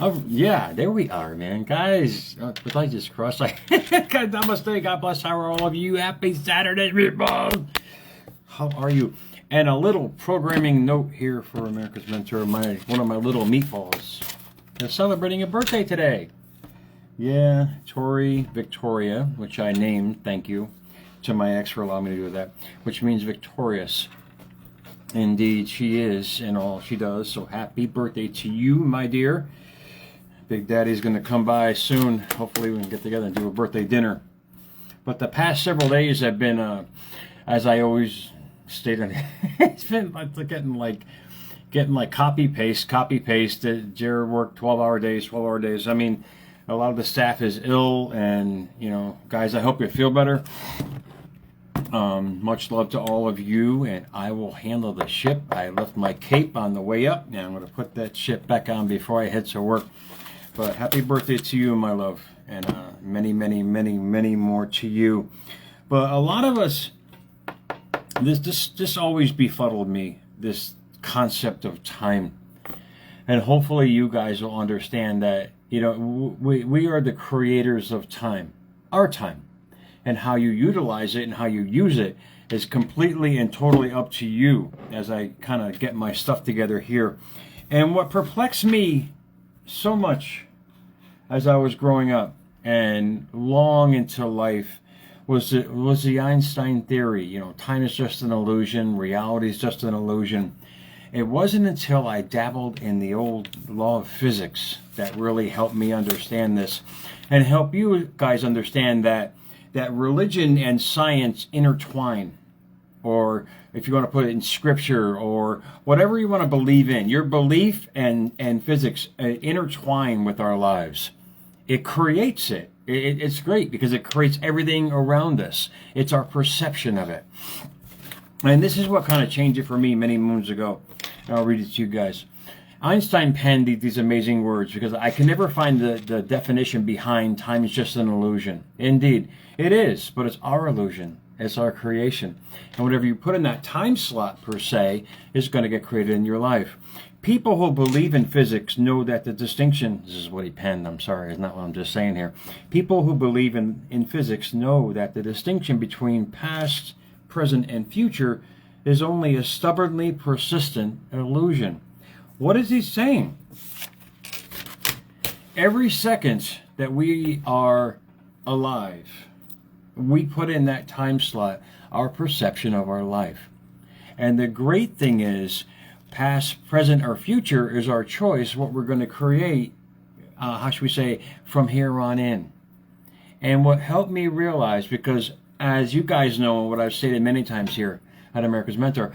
Oh, yeah, there we are, man. Guys, what I just crossed? Namaste, God bless, how are all of you? Happy Saturday, people. How are you? And a little programming note here for America's Mentor. One of my little meatballs is celebrating a birthday today. Yeah, Tori Victoria, which I named, thank you to my ex for allowing me to do that, which means victorious. Indeed, she is in all she does. So happy birthday to you, my dear. Big Daddy's going to come by soon. Hopefully we can get together and do a birthday dinner. But the past several days have been, as I always stated, it's been getting like copy paste. Jared worked 12-hour days. I mean, a lot of the staff is ill, and guys, I hope you feel better. Much love to all of you, and I will handle the ship. I left my cape on the way up, and I'm going to put that ship back on before I head to work. But happy birthday to you, my love, and many, many, many, many more to you. But a lot of us, this always befuddled me, this concept of time. And hopefully you guys will understand that, we are the creators of time, our time. And how you utilize it and how you use it is completely and totally up to you, as I kind of get my stuff together here. And what perplexed me so much as I was growing up and long into life was the Einstein theory. Time is just an illusion, reality is just an illusion. It wasn't until I dabbled in the old law of physics that really helped me understand this, and help you guys understand that religion and science intertwine, or if you want to put it in scripture, or whatever you want to believe in, your belief and physics intertwine with our lives. It creates it. It's great because it creates everything around us. It's our perception of it. And this is what kind of changed it for me many moons ago. And I'll read it to you guys. Einstein penned these amazing words because I can never find the definition behind time is just an illusion. Indeed, it is, but it's our illusion. It's our creation. And whatever you put in that time slot, per se, is going to get created in your life. People who believe in physics know that the distinction, this is what he penned, I'm sorry, it's not what I'm just saying here. People who believe in physics know that the distinction between past, present, and future is only a stubbornly persistent illusion. What is he saying? Every second that we are alive, we put in that time slot our perception of our life. And the great thing is, past, present, or future is our choice, what we're going to create, from here on in. And what helped me realize, because as you guys know, what I've stated many times here at America's Mentor,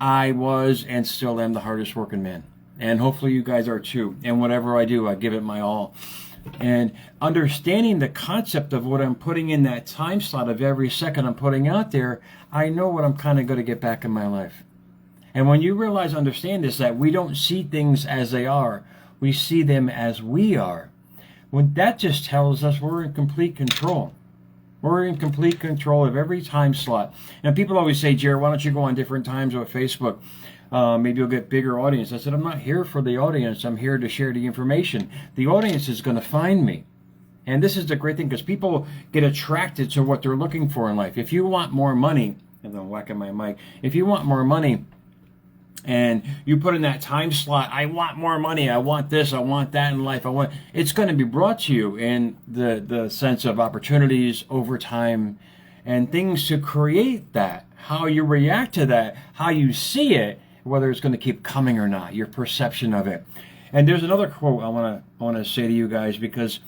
I was and still am the hardest working man. And hopefully you guys are too. And whatever I do, I give it my all. And understanding the concept of what I'm putting in that time slot of every second I'm putting out there, I know what I'm kind of going to get back in my life. And when you realize, understand this, that we don't see things as they are, we see them as we are. Well, that just tells us we're in complete control. We're in complete control of every time slot. And people always say, Jared, why don't you go on different times with Facebook? Maybe you'll get bigger audience. I said, I'm not here for the audience. I'm here to share the information. The audience is going to find me. And this is the great thing, because people get attracted to what they're looking for in life. If you want more money, and I'm whacking my mic, if you want more money, and you put in that time slot, I want more money, I want this, I want that in life, it's going to be brought to you in the sense of opportunities over time and things to create that. How you react to that, how you see it, whether it's going to keep coming or not, your perception of it. And there's another quote I want to say to you guys, because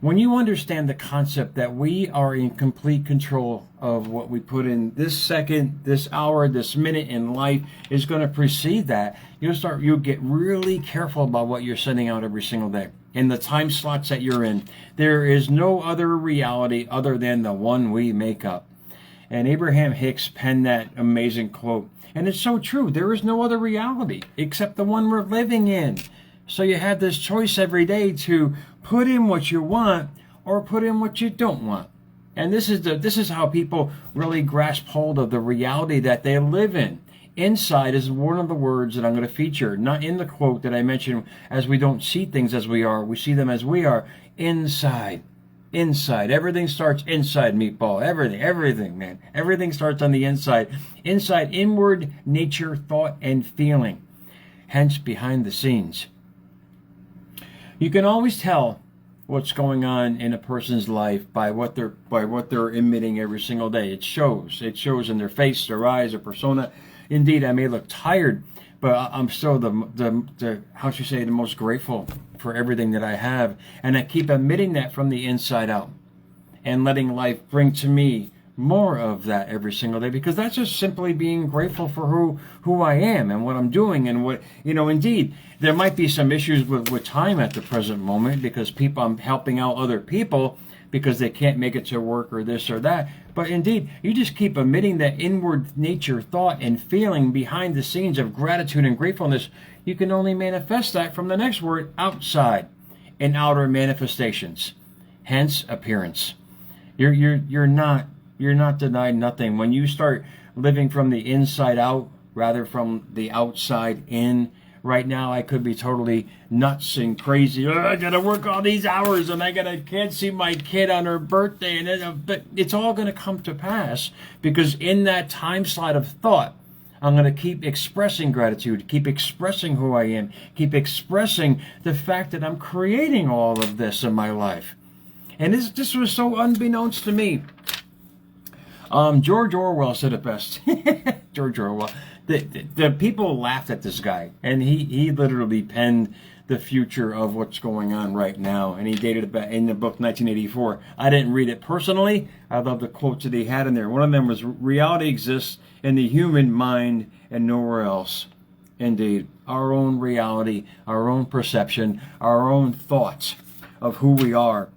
when you understand the concept that we are in complete control of what we put in this second, this hour, this minute in life is going to precede that, you'll get really careful about what you're sending out every single day. In the time slots that you're in, there is no other reality other than the one we make up. And Abraham Hicks penned that amazing quote. And it's so true. There is no other reality except the one we're living in. So you have this choice every day to put in what you want or put in what you don't want. And this is how people really grasp hold of the reality that they live in. Inside is one of the words that I'm going to feature, not in the quote that I mentioned, as we don't see things as we are, we see them as we are. Inside. Inside. Everything starts inside, Meatball. Everything, man. Everything starts on the inside. Inside, inward nature, thought, and feeling. Hence, behind the scenes. You can always tell what's going on in a person's life by what they're emitting every single day. It shows. It shows in their face, their eyes, their persona. Indeed, I may look tired, but I'm still the how should you say, the most grateful for everything that I have. And I keep emitting that from the inside out and letting life bring to me more of that every single day, because that's just simply being grateful for who I am and what I'm doing and what, indeed, there might be some issues with time at the present moment because I'm helping out other people because they can't make it to work or this or that. But indeed, you just keep emitting that inward nature, thought, and feeling behind the scenes of gratitude and gratefulness. You can only manifest that from the next word, outside, in outer manifestations. Hence, appearance. You're not denied nothing. When you start living from the inside out rather from the outside in, right now I could be totally nuts and crazy. I gotta work all these hours and can't see my kid on her birthday, but it's all gonna come to pass because in that time slot of thought, I'm going to keep expressing gratitude, keep expressing who I am, keep expressing the fact that I'm creating all of this in my life. And this was so unbeknownst to me. George Orwell said it best. George Orwell. The people laughed at this guy, and he literally penned the future of what's going on right now, and he dated it back in the book 1984. I didn't read it personally. I love the quotes that he had in there. One of them was, "Reality exists in the human mind and nowhere else." Indeed, our own reality, our own perception, our own thoughts of who we are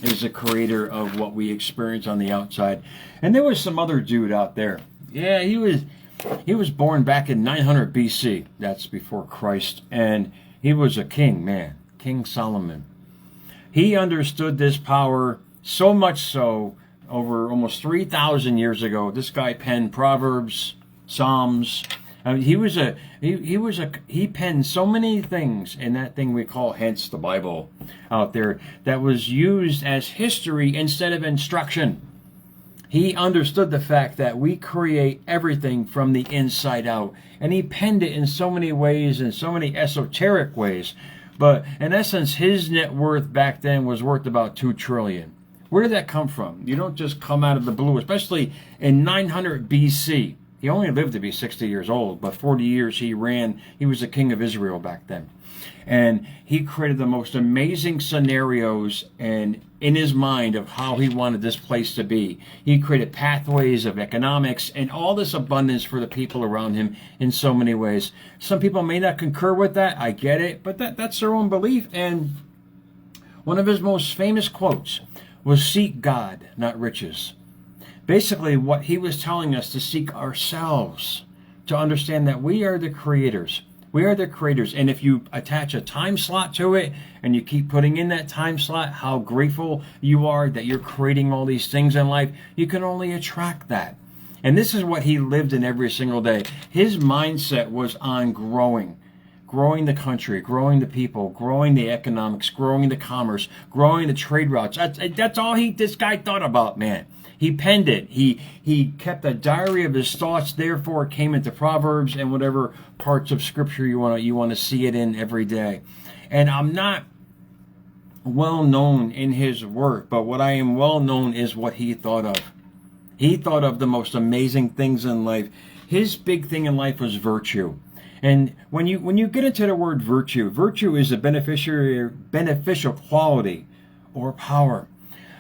is the creator of what we experience on the outside. And there was some other dude out there. Yeah, he was born back in 900 BC. That's before Christ. And he was a king, man. King Solomon. He understood this power so much so over almost 3,000 years ago. This guy penned Proverbs, Psalms. I mean, he penned so many things in that thing we call, hence the Bible out there, that was used as history instead of instruction. He understood the fact that we create everything from the inside out. And he penned it in so many ways, in so many esoteric ways. But in essence, his net worth back then was worth about $2 trillion. Where did that come from? You don't just come out of the blue, especially in 900 BC. He only lived to be 60 years old, but 40 years he was the king of Israel back then. And he created the most amazing scenarios and in his mind of how he wanted this place to be. He created pathways of economics and all this abundance for the people around him in so many ways. Some people may not concur with that. I get it, but that's their own belief. And one of his most famous quotes was, "Seek God, not riches." Basically, what he was telling us to seek ourselves, to understand that we are the creators. We are the creators. And if you attach a time slot to it and you keep putting in that time slot, how grateful you are that you're creating all these things in life, you can only attract that. And this is what he lived in every single day. His mindset was on growing the country, growing the people, growing the economics, growing the commerce, growing the trade routes. That's all this guy thought about, man. He penned it. He kept a diary of his thoughts, therefore it came into Proverbs and whatever parts of scripture you want to see it in every day. And I'm not well known in his work, but what I am well known is what he thought of. He thought of the most amazing things in life. His big thing in life was virtue. And when you get into the word virtue, virtue is a beneficial quality or power.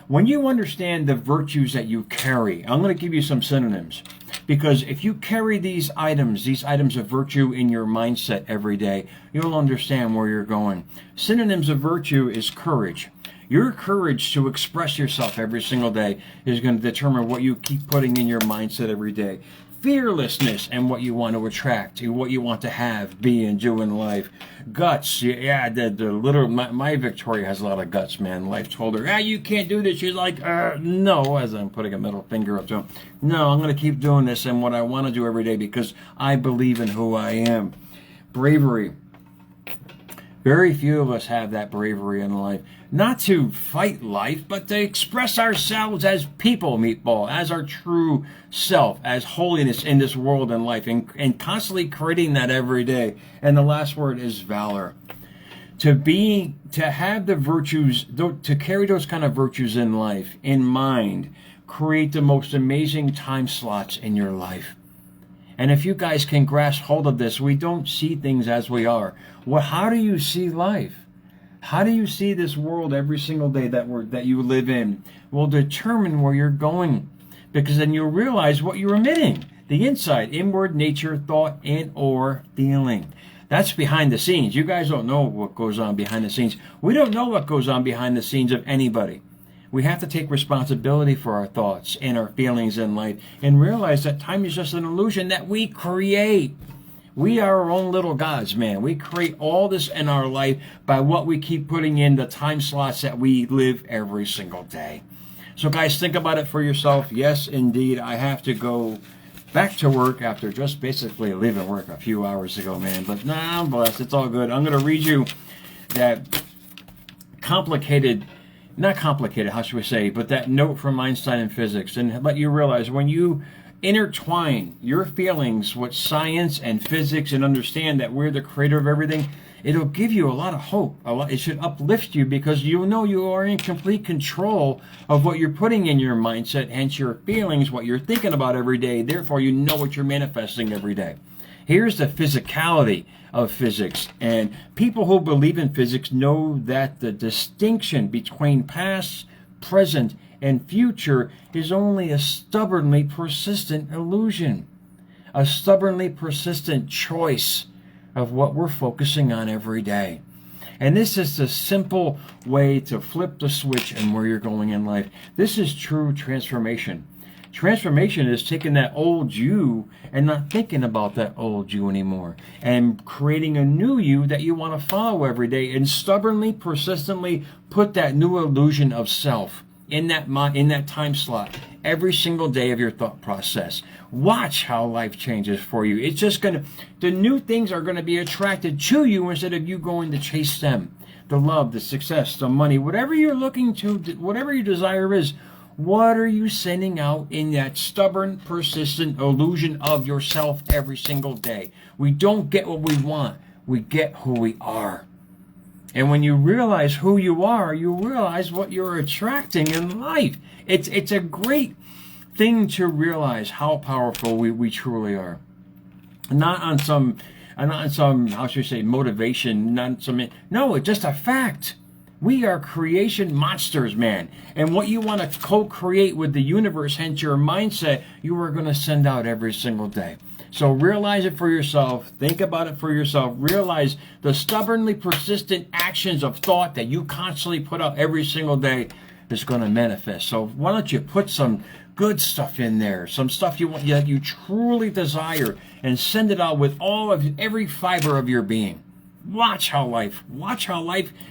When you understand the virtues that you carry, I'm going to give you some synonyms. Because if you carry these items of virtue in your mindset every day, you'll understand where you're going. Synonyms of virtue is courage. Your courage to express yourself every single day is going to determine what you keep putting in your mindset every day. fearlessness in what you want to attract, what you want to have, be, and do in life. Guts, yeah, my Victoria has a lot of guts, man. Life told her, you can't do this. She's like, no, as I'm putting a middle finger up to him. No, I'm going to keep doing this and what I want to do every day because I believe in who I am. Bravery. Very few of us have that bravery in life. Not to fight life, but to express ourselves as people, Meatball, as our true self, as holiness in this world and life, and constantly creating that every day. And the last word is valor. To have the virtues, to carry those kind of virtues in life, in mind, create the most amazing time slots in your life. And if you guys can grasp hold of this, we don't see things as we are. Well, how do you see life? How do you see this world every single day that you live in? Will determine where you're going. Because then you'll realize what you're emitting. The inside, inward nature, thought, and or feeling. That's behind the scenes. You guys don't know what goes on behind the scenes. We don't know what goes on behind the scenes of anybody. We have to take responsibility for our thoughts and our feelings in life and realize that time is just an illusion that we create. We are our own little gods, man. We create all this in our life by what we keep putting in the time slots that we live every single day. So guys, think about it for yourself. Yes, indeed, I have to go back to work after just basically leaving work a few hours ago, man. But nah, I'm blessed. It's all good. I'm going to read you that not complicated, how should we say, but that note from Einstein in physics, and let you realize when you intertwine your feelings with science and physics and understand that we're the creator of everything, it'll give you a lot of hope. It should uplift you because you know you are in complete control of what you're putting in your mindset, hence your feelings, what you're thinking about every day. Therefore, you know what you're manifesting every day. Here's the physicality of physics, and people who believe in physics know that the distinction between past, present, and future is only a stubbornly persistent illusion, a stubbornly persistent choice of what we're focusing on every day. And this is the simple way to flip the switch and where you're going in life. This is true transformation. Transformation is taking that old you and not thinking about that old you anymore and creating a new you that you want to follow every day and stubbornly, persistently put that new illusion of self in that time slot every single day of your thought process. Watch how life changes for you. It's just the new things are going to be attracted to you instead of you going to chase them. The love, the success, the money, whatever you're looking to, whatever your desire is, what are you sending out in that stubborn, persistent illusion of yourself every single day? We don't get what we want. We get who we are. And when you realize who you are, you realize what you're attracting in life. It's a great thing to realize how powerful we truly are. Not on some, how should I say, motivation, no, it's just a fact. We are creation monsters, man. And what you want to co-create with the universe, hence your mindset, you are going to send out every single day. So realize it for yourself. Think about it for yourself. Realize the stubbornly persistent actions of thought that you constantly put out every single day is going to manifest. So why don't you put some good stuff in there, some stuff that you truly desire, and send it out with every fiber of your being. Watch how life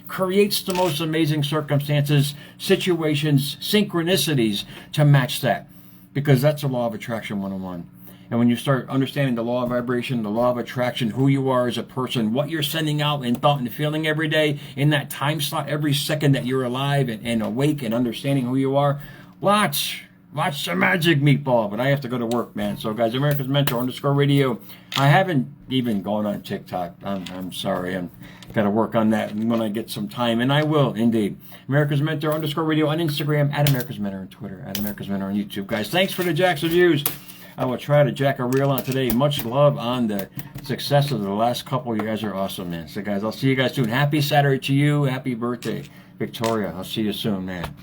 creates the most amazing circumstances, situations, synchronicities to match that. Because that's the law of attraction 101. And when you start understanding the law of vibration, the law of attraction, who you are as a person, what you're sending out in thought and feeling every day, in that time slot, every second that you're alive and awake and understanding who you are, watch the magic, Meatball. But I have to go to work, man. So guys, America's Mentor _radio. I haven't even gone on TikTok. I'm sorry. I'm got to work on that when I get some time, and I will indeed. America's Mentor _radio on Instagram, at America's Mentor on Twitter, at America's Mentor on YouTube. Guys, thanks for the jacks of views. I will try to jack a reel on today. Much love on the success of the last couple. You guys are awesome, man. So guys, I'll see you guys soon. Happy Saturday to you. Happy birthday, Victoria. I'll see you soon, man.